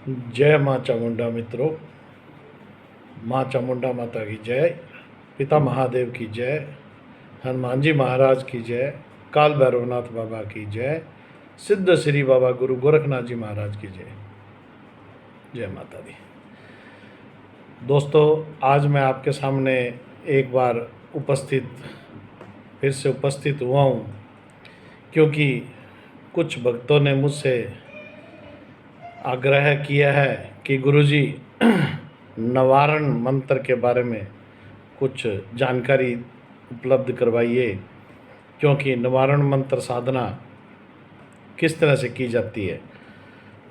जय माँ चामुंडा मित्रों। माँ चामुंडा माता की जय, पिता महादेव की जय, हनुमान जी महाराज की जय, काल भैरवनाथ बाबा की जय, सिद्ध श्री बाबा गुरु गोरखनाथ जी महाराज की जय। जय माता दी। दोस्तों, आज मैं आपके सामने एक बार फिर से उपस्थित हुआ हूँ, क्योंकि कुछ भक्तों ने मुझसे आग्रह किया है कि गुरुजी नवारण मंत्र के बारे में कुछ जानकारी उपलब्ध करवाइए, क्योंकि निवारण मंत्र साधना किस तरह से की जाती है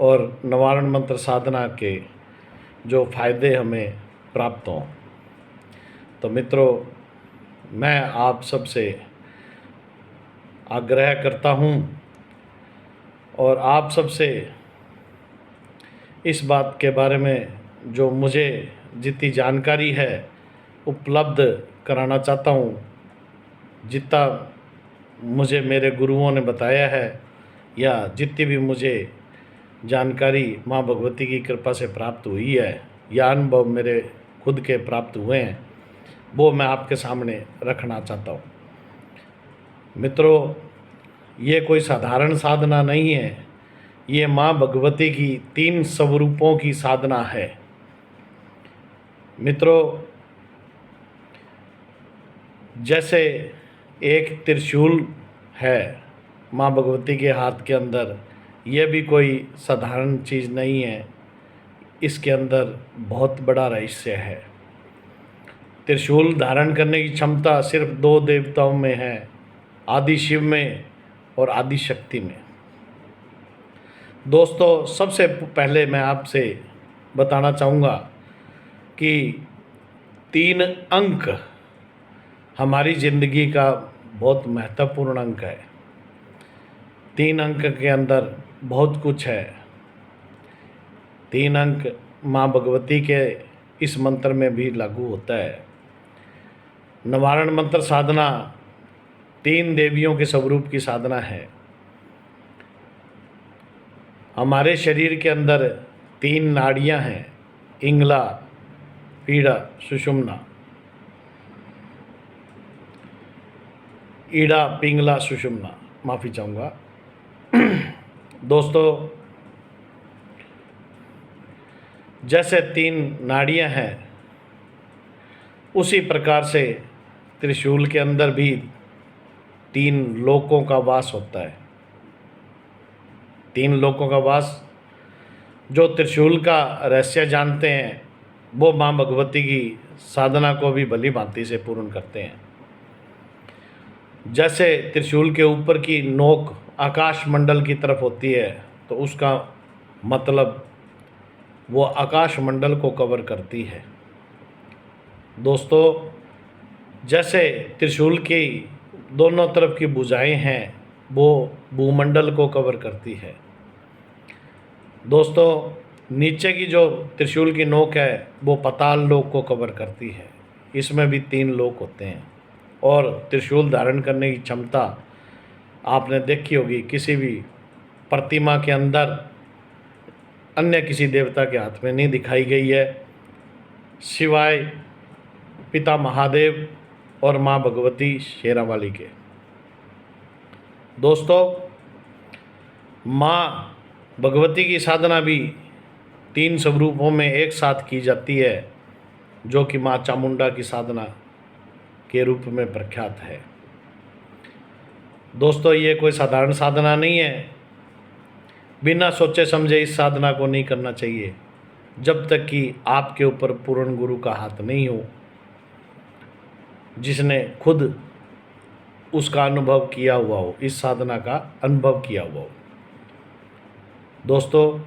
और निवारण मंत्र साधना के जो फायदे हमें प्राप्त हों। तो मित्रों, मैं आप सबसे आग्रह करता हूँ और आप सबसे इस बात के बारे में जो मुझे जितनी जानकारी है उपलब्ध कराना चाहता हूँ, जितना मुझे मेरे गुरुओं ने बताया है या जितनी भी मुझे जानकारी माँ भगवती की कृपा से प्राप्त हुई है या अनुभव मेरे खुद के प्राप्त हुए हैं, वो मैं आपके सामने रखना चाहता हूँ। मित्रों, ये कोई साधारण साधना नहीं है, ये माँ भगवती की 3 स्वरूपों की साधना है। मित्रों, जैसे एक त्रिशूल है माँ भगवती के हाथ के अंदर, यह भी कोई साधारण चीज़ नहीं है, इसके अंदर बहुत बड़ा रहस्य है। त्रिशूल धारण करने की क्षमता सिर्फ 2 देवताओं में है, आदि शिव में और आदि शक्ति में। दोस्तों, सबसे पहले मैं आपसे बताना चाहूँगा कि 3 अंक हमारी ज़िंदगी का बहुत महत्वपूर्ण अंक है। 3 अंक के अंदर बहुत कुछ है। 3 अंक माँ भगवती के इस मंत्र में भी लागू होता है। निवारण मंत्र साधना 3 देवियों के स्वरूप की साधना है। हमारे शरीर के अंदर 3 नाड़ियाँ हैं, इंगला, पीड़ा, सुषुम्ना। ईड़ा, पिंगला, सुषुम्ना, माफ़ी चाहूँगा। दोस्तों, जैसे 3 नाड़ियाँ हैं, उसी प्रकार से त्रिशूल के अंदर भी 3 लोकों का वास होता है। 3 लोकों का वास। जो त्रिशूल का रहस्य जानते हैं वो माँ भगवती की साधना को भी भली भांति से पूर्ण करते हैं। जैसे त्रिशूल के ऊपर की नोक आकाश मंडल की तरफ होती है, तो उसका मतलब वो आकाश मंडल को कवर करती है। दोस्तों, जैसे त्रिशूल की दोनों तरफ की भुजाएं हैं, वो भूमंडल को कवर करती है। दोस्तों, नीचे की जो त्रिशूल की नोक है वो पाताल लोक को कवर करती है। इसमें भी 3 लोक होते हैं। और त्रिशूल धारण करने की क्षमता आपने देखी होगी, किसी भी प्रतिमा के अंदर अन्य किसी देवता के हाथ में नहीं दिखाई गई है, सिवाय पिता महादेव और माँ भगवती शेरावाली के। दोस्तों, माँ भगवती की साधना भी 3 स्वरूपों में एक साथ की जाती है, जो कि माँ चामुंडा की साधना के रूप में प्रख्यात है। दोस्तों, ये कोई साधारण साधना नहीं है। बिना सोचे समझे इस साधना को नहीं करना चाहिए, जब तक कि आपके ऊपर पूर्ण गुरु का हाथ नहीं हो, जिसने खुद उसका अनुभव किया हुआ हो, इस साधना का अनुभव किया हुआ हो। दोस्तों,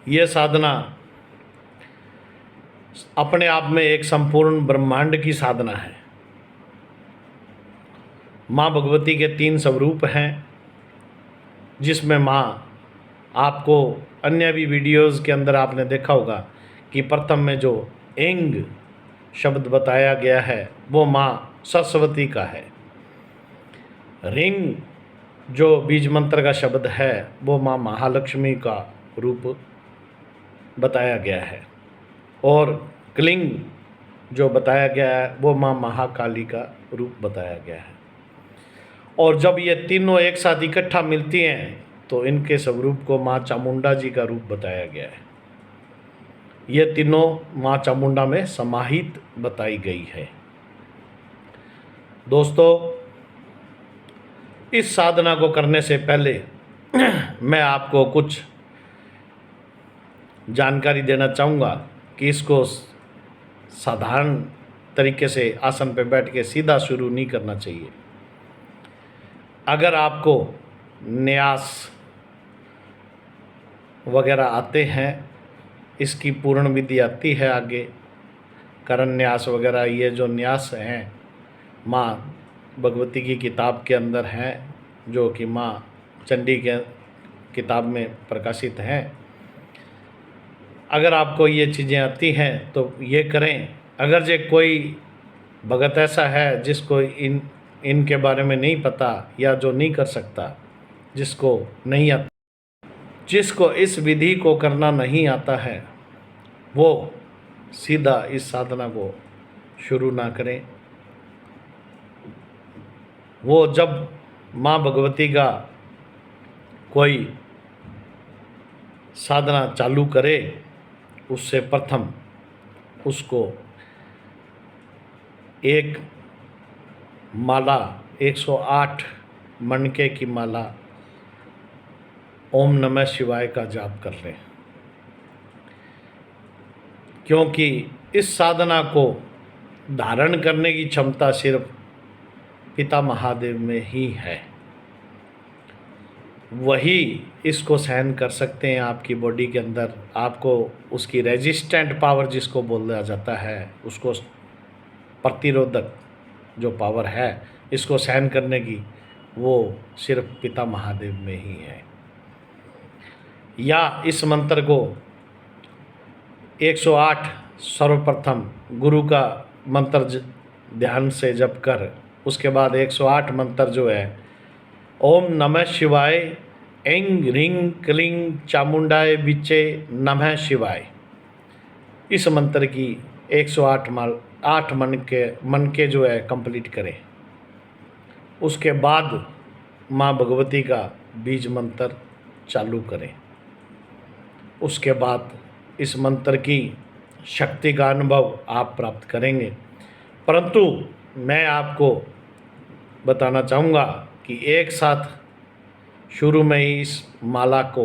ये साधना अपने आप में एक संपूर्ण ब्रह्मांड की साधना है। माँ भगवती के 3 स्वरूप हैं, जिसमें माँ आपको अन्य भी वीडियोस के अंदर आपने देखा होगा कि प्रथम में जो एंग शब्द बताया गया है वो माँ सरस्वती का है। रिंग जो बीज मंत्र का शब्द है वो माँ महालक्ष्मी का रूप बताया गया है, और क्लिंग जो बताया गया है वो माँ महाकाली का रूप बताया गया है। और जब ये तीनों एक साथ इकट्ठा मिलती हैं तो इनके स्वरूप को माँ चामुंडा जी का रूप बताया गया है। ये तीनों माँ चामुंडा में समाहित बताई गई है। दोस्तों, इस साधना को करने से पहले मैं आपको कुछ जानकारी देना चाहूँगा कि इसको साधारण तरीके से आसन पर बैठ के सीधा शुरू नहीं करना चाहिए। अगर आपको न्यास वगैरह आते हैं, इसकी पूर्ण विधि आती है आगे, करण न्यास वगैरह, ये जो न्यास हैं माँ भगवती की किताब के अंदर हैं, जो कि माँ चंडी के किताब में प्रकाशित हैं। अगर आपको ये चीज़ें आती हैं तो ये करें। अगर जो कोई भगत ऐसा है जिसको इनके बारे में नहीं पता, या जो नहीं कर सकता, जिसको नहीं आता, जिसको इस विधि को करना नहीं आता है, वो सीधा इस साधना को शुरू ना करें। वो जब माँ भगवती का कोई साधना चालू करे, उससे प्रथम उसको एक माला 108 मणके की माला ओम नमः शिवाय का जाप कर लें, क्योंकि इस साधना को धारण करने की क्षमता सिर्फ पिता महादेव में ही है। वही इसको सहन कर सकते हैं आपकी बॉडी के अंदर। आपको उसकी रेजिस्टेंट पावर जिसको बोला जाता है, उसको प्रतिरोधक जो पावर है इसको सहन करने की, वो सिर्फ पिता महादेव में ही है। या इस मंत्र को 108 सर्वप्रथम गुरु का मंत्र ध्यान से जप कर, उसके बाद 108 मंत्र जो है ओम नमः शिवाय ऐं ह्रीं क्लीं चामुंडाय विचे नमः शिवाय, इस मंत्र की 108 मन के जो है कंप्लीट करें। उसके बाद माँ भगवती का बीज मंत्र चालू करें। उसके बाद इस मंत्र की शक्ति का अनुभव आप प्राप्त करेंगे। परंतु मैं आपको बताना चाहूँगा कि एक साथ शुरू में ही इस माला को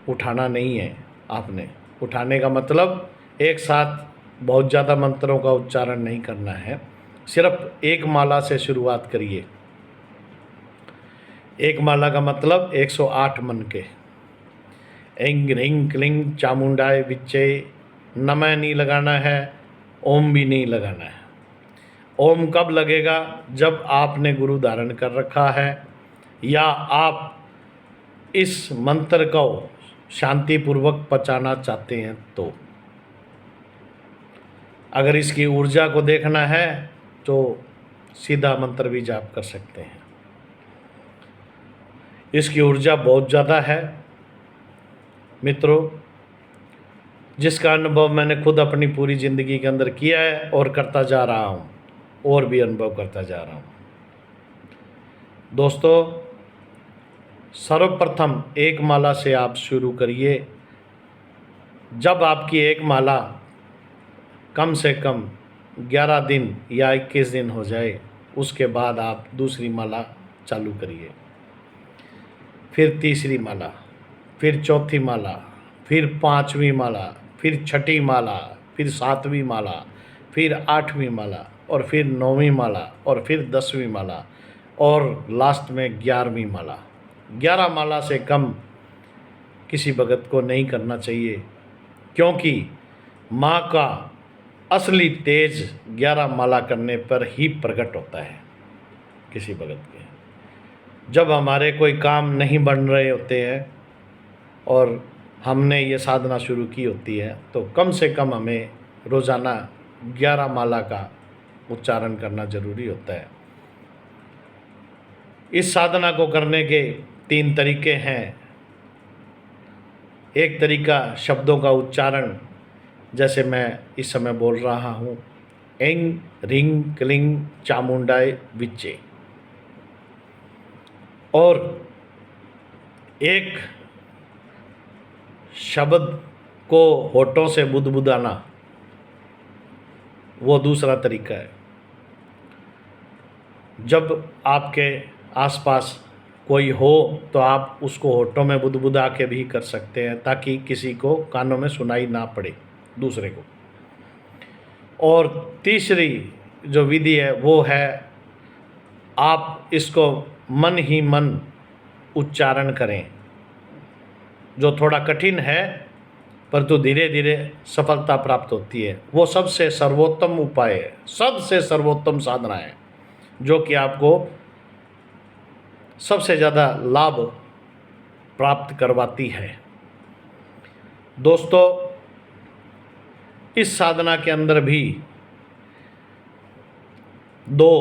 उठाना नहीं है। आपने उठाने का मतलब एक साथ बहुत ज़्यादा मंत्रों का उच्चारण नहीं करना है, सिर्फ एक माला से शुरुआत करिए। एक माला का मतलब 108 मन के। ऐं ह्रीं क्लीं चामुंडाय विचे नमः नहीं लगाना है, ओम भी नहीं लगाना है। ओम कब लगेगा? जब आपने गुरु धारण कर रखा है या आप इस मंत्र को शांतिपूर्वक पचाना चाहते हैं तो। अगर इसकी ऊर्जा को देखना है तो सीधा मंत्र भी जाप कर सकते हैं। इसकी ऊर्जा बहुत ज़्यादा है मित्रों, जिसका अनुभव मैंने खुद अपनी पूरी ज़िंदगी के अंदर किया है और करता जा रहा हूँ, और भी अनुभव करता जा रहा हूँ। दोस्तों, सर्वप्रथम एक माला से आप शुरू करिए। जब आपकी एक माला कम से कम 11 दिन या 21 दिन हो जाए, उसके बाद आप दूसरी माला चालू करिए, फिर तीसरी माला, फिर चौथी माला, फिर पांचवी माला, फिर छठी माला, फिर सातवीं माला, फिर आठवीं माला, और फिर नौवीं माला, और फिर 10वीं माला, और लास्ट में 11वीं माला। 11 माला से कम किसी भगत को नहीं करना चाहिए, क्योंकि माँ का असली तेज 11 माला करने पर ही प्रकट होता है किसी भगत के। जब हमारे कोई काम नहीं बन रहे होते हैं और हमने ये साधना शुरू की होती है, तो कम से कम हमें रोज़ाना 11 माला का उच्चारण करना जरूरी होता है। इस साधना को करने के 3 तरीके हैं। एक तरीका शब्दों का उच्चारण, जैसे मैं इस समय बोल रहा हूँ, एंग रिंग क्लिंग चामुंडाई विच्चे, और एक शब्द को होठों से बुदबुदाना, वो दूसरा तरीका है। जब आपके आसपास कोई हो तो आप उसको होठों में बुदबुदा के भी कर सकते हैं, ताकि किसी को कानों में सुनाई ना पड़े दूसरे को। और तीसरी जो विधि है वो है, आप इसको मन ही मन उच्चारण करें, जो थोड़ा कठिन है परंतु धीरे धीरे सफलता प्राप्त होती है। वो सबसे सर्वोत्तम उपाय है, सबसे सर्वोत्तम साधना है, जो कि आपको सबसे ज़्यादा लाभ प्राप्त करवाती है। दोस्तों, इस साधना के अंदर भी दो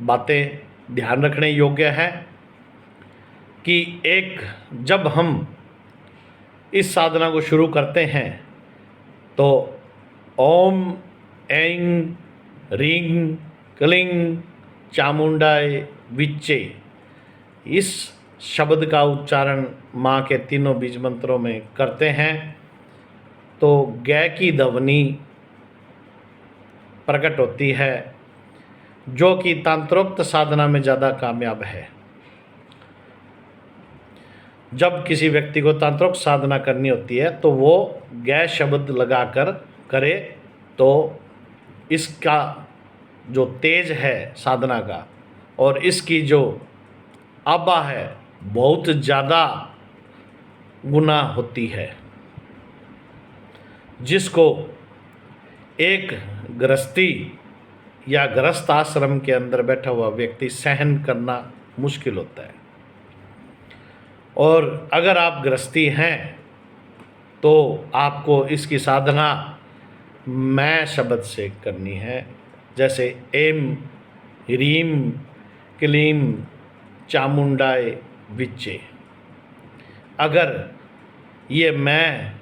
बातें ध्यान रखने योग्य हैं कि एक, जब हम इस साधना को शुरू करते हैं तो ओम ऐं ह्रीं क्लीं चामुंडाय विच्चे, इस शब्द का उच्चारण माँ के तीनों बीज मंत्रों में करते हैं तो गाय की ध्वनि प्रकट होती है, जो कि तंत्रोक्त साधना में ज़्यादा कामयाब है। जब किसी व्यक्ति को तंत्रोक्त साधना करनी होती है तो वो गाय शब्द लगाकर करे, तो इसका जो तेज है साधना का और इसकी जो आभा है बहुत ज़्यादा गुना होती है, जिसको एक गृहस्थी या गृहस्थ आश्रम के अंदर बैठा हुआ व्यक्ति सहन करना मुश्किल होता है। और अगर आप गृहस्थी हैं तो आपको इसकी साधना मैं शब्द से करनी है, जैसे एम ह्रीं क्लीं चामुंडाय विच्चे। अगर ये मैं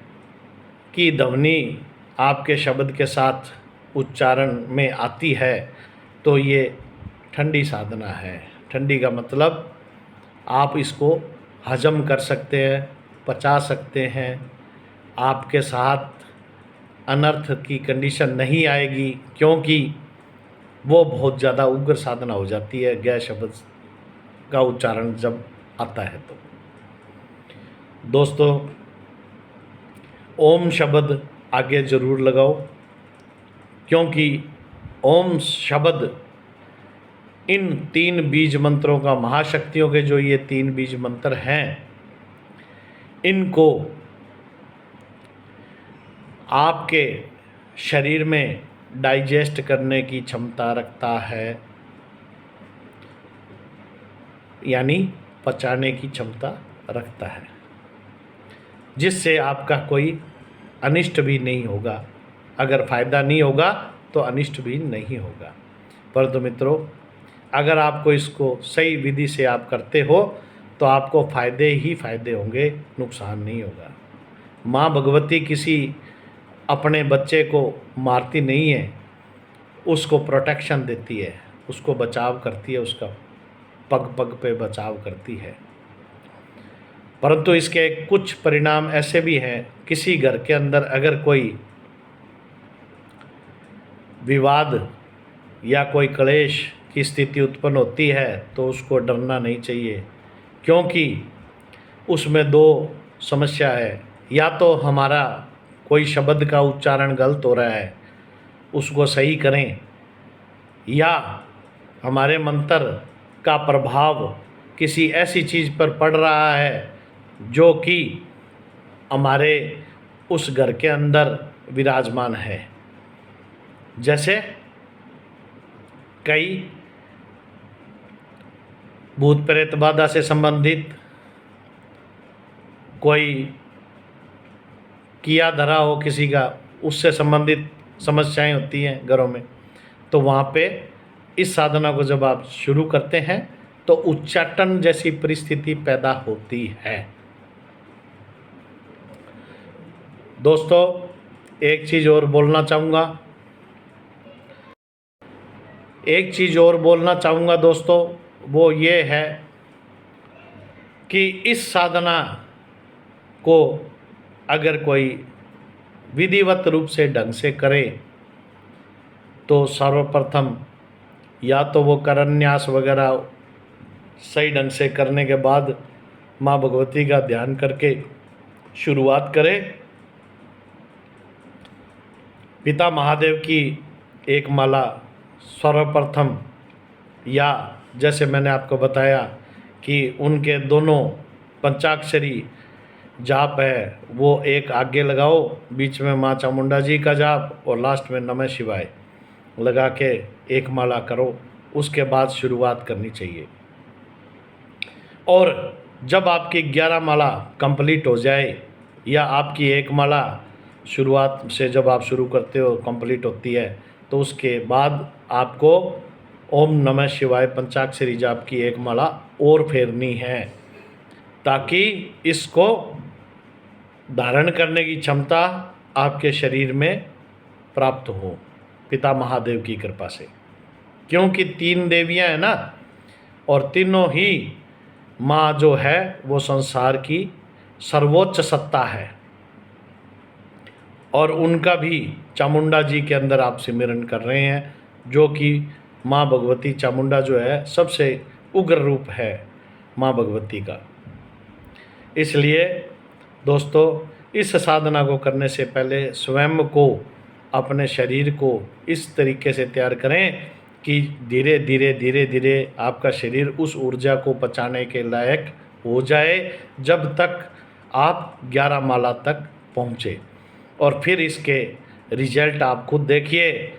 की ध्वनि आपके शब्द के साथ उच्चारण में आती है तो ये ठंडी साधना है। ठंडी का मतलब आप इसको हजम कर सकते हैं, पचा सकते हैं, आपके साथ अनर्थ की कंडीशन नहीं आएगी, क्योंकि वो बहुत ज़्यादा उग्र साधना हो जाती है गाय शब्द का उच्चारण जब आता है तो। दोस्तों, ओम शब्द आगे ज़रूर लगाओ, क्योंकि ओम शब्द इन 3 बीज मंत्रों का, महाशक्तियों के जो ये 3 बीज मंत्र हैं, इनको आपके शरीर में डाइजेस्ट करने की क्षमता रखता है, यानी पचाने की क्षमता रखता है, जिससे आपका कोई अनिष्ट भी नहीं होगा। अगर फ़ायदा नहीं होगा तो अनिष्ट भी नहीं होगा। परंतु मित्रों, अगर आपको इसको सही विधि से आप करते हो तो आपको फ़ायदे ही फ़ायदे होंगे, नुकसान नहीं होगा। माँ भगवती किसी अपने बच्चे को मारती नहीं है, उसको प्रोटेक्शन देती है, उसको बचाव करती है, उसका पग पग पे बचाव करती है। परंतु इसके कुछ परिणाम ऐसे भी हैं, किसी घर के अंदर अगर कोई विवाद या कोई क्लेश की स्थिति उत्पन्न होती है तो उसको डरना नहीं चाहिए, क्योंकि उसमें 2 समस्या है। या तो हमारा कोई शब्द का उच्चारण गलत हो रहा है, उसको सही करें, या हमारे मंत्र का प्रभाव किसी ऐसी चीज़ पर पड़ रहा है जो कि हमारे उस घर के अंदर विराजमान है। जैसे कई भूत प्रेत बाधा से संबंधित कोई किया धरा हो किसी का, उससे संबंधित समस्याएं होती हैं घरों में, तो वहाँ पे इस साधना को जब आप शुरू करते हैं तो उच्चाटन जैसी परिस्थिति पैदा होती है। दोस्तों एक चीज़ और बोलना चाहूँगा दोस्तों, वो ये है कि इस साधना को अगर कोई विधिवत रूप से ढंग से करे तो सर्वप्रथम या तो वो करन्यास वगैरह सही ढंग से करने के बाद माँ भगवती का ध्यान करके शुरुआत करे। पिता महादेव की एक माला सर्वप्रथम, या जैसे मैंने आपको बताया कि उनके दोनों पंचाक्षरी जाप है वो एक आगे लगाओ, बीच में माँ चामुंडा जी का जाप और लास्ट में नमः शिवाय लगा के एक माला करो। उसके बाद शुरुआत करनी चाहिए। और जब आपकी 11 माला कंप्लीट हो जाए या आपकी एक माला शुरुआत से जब आप शुरू करते हो कंप्लीट होती है, तो उसके बाद आपको ओम नमः शिवाय पंचाक्षरी जाप की एक माला और फेरनी है, ताकि इसको धारण करने की क्षमता आपके शरीर में प्राप्त हो पिता महादेव की कृपा से। क्योंकि 3 देवियां हैं ना, और तीनों ही माँ जो है वो संसार की सर्वोच्च सत्ता है, और उनका भी चामुंडा जी के अंदर आप सिमरन कर रहे हैं, जो कि माँ भगवती चामुंडा जो है सबसे उग्र रूप है माँ भगवती का। इसलिए दोस्तों इस साधना को करने से पहले स्वयं को, अपने शरीर को इस तरीके से तैयार करें कि धीरे धीरे आपका शरीर उस ऊर्जा को पचाने के लायक हो जाए, जब तक आप 11 माला तक पहुँचे। और फिर इसके रिजल्ट आप खुद देखिए।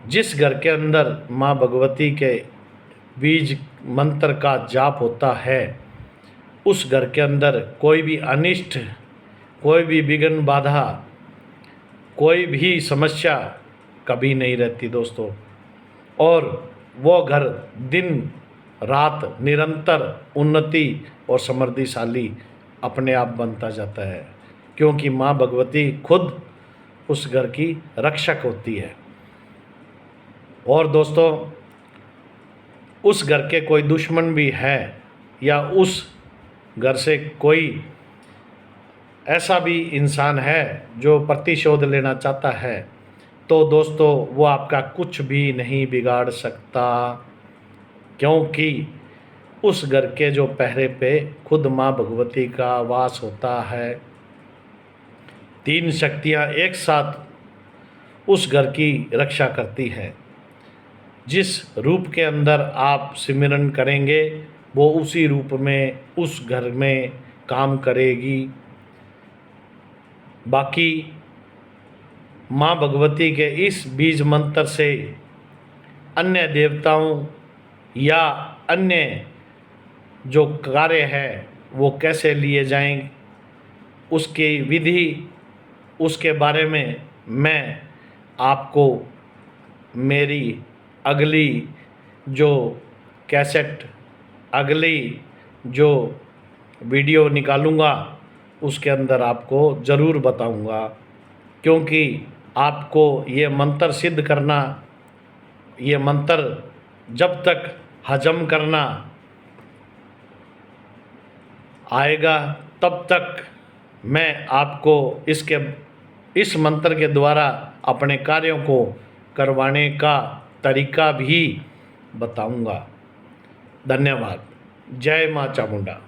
जिस घर के अंदर माँ भगवती के बीज मंत्र का जाप होता है, उस घर के अंदर कोई भी अनिष्ट, कोई भी विघ्न बाधा, कोई भी समस्या कभी नहीं रहती दोस्तों। और वो घर दिन रात निरंतर उन्नति और समृद्धिशाली अपने आप बनता जाता है, क्योंकि माँ भगवती खुद उस घर की रक्षक होती है। और दोस्तों उस घर के कोई दुश्मन भी है, या उस घर से कोई ऐसा भी इंसान है जो प्रतिशोध लेना चाहता है, तो दोस्तों वो आपका कुछ भी नहीं बिगाड़ सकता, क्योंकि उस घर के जो पहरे पे खुद माँ भगवती का वास होता है। 3 शक्तियाँ एक साथ उस घर की रक्षा करती हैं। जिस रूप के अंदर आप सिमरन करेंगे वो उसी रूप में उस घर में काम करेगी। बाकी माँ भगवती के इस बीज मंत्र से अन्य देवताओं या अन्य जो कार्य है वो कैसे लिए जाएं, उसकी विधि, उसके बारे में मैं आपको मेरी अगली जो कैसेट, अगली जो वीडियो निकालूँगा उसके अंदर आपको ज़रूर बताऊँगा। क्योंकि आपको ये मंत्र सिद्ध करना, ये मंत्र जब तक हजम करना आएगा तब तक मैं आपको इस मंत्र के द्वारा अपने कार्यों को करवाने का तरीका भी बताऊंगा। धन्यवाद। जय माँ चामुंडा।